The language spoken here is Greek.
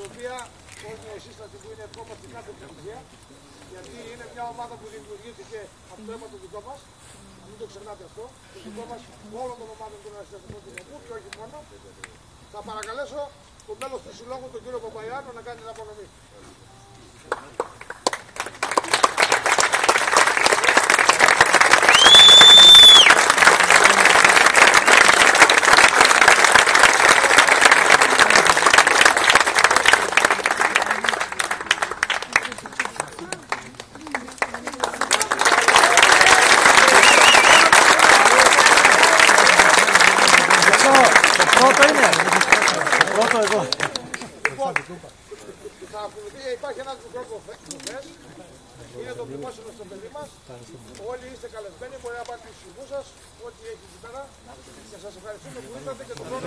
η οποία όλοι η σύσταση που είναι ευχόμαστε κάθε επιτυχία, γιατί είναι μια ομάδα που δημιουργήθηκε από το αίμα το δικό μας, μην το ξεχνάτε αυτό, το δικό μας όλων των ομάδων του Αστυνομικού Κοινοβουλίου και όχι μόνο. Θα παρακαλέσω το μέλος του Συλλόγου, τον κύριο Παπαϊάνο, να κάνει την απονομή. Υπάρχει ένας μικρός προφές, είναι το δημόσιο στο παιδί μας. Όλοι είστε καλεσμένοι, μπορεί να πάτε στους συλλογούς σας, ό,τι έχει εκεί πέρα. Και σας ευχαριστούμε που ήρθατε και τον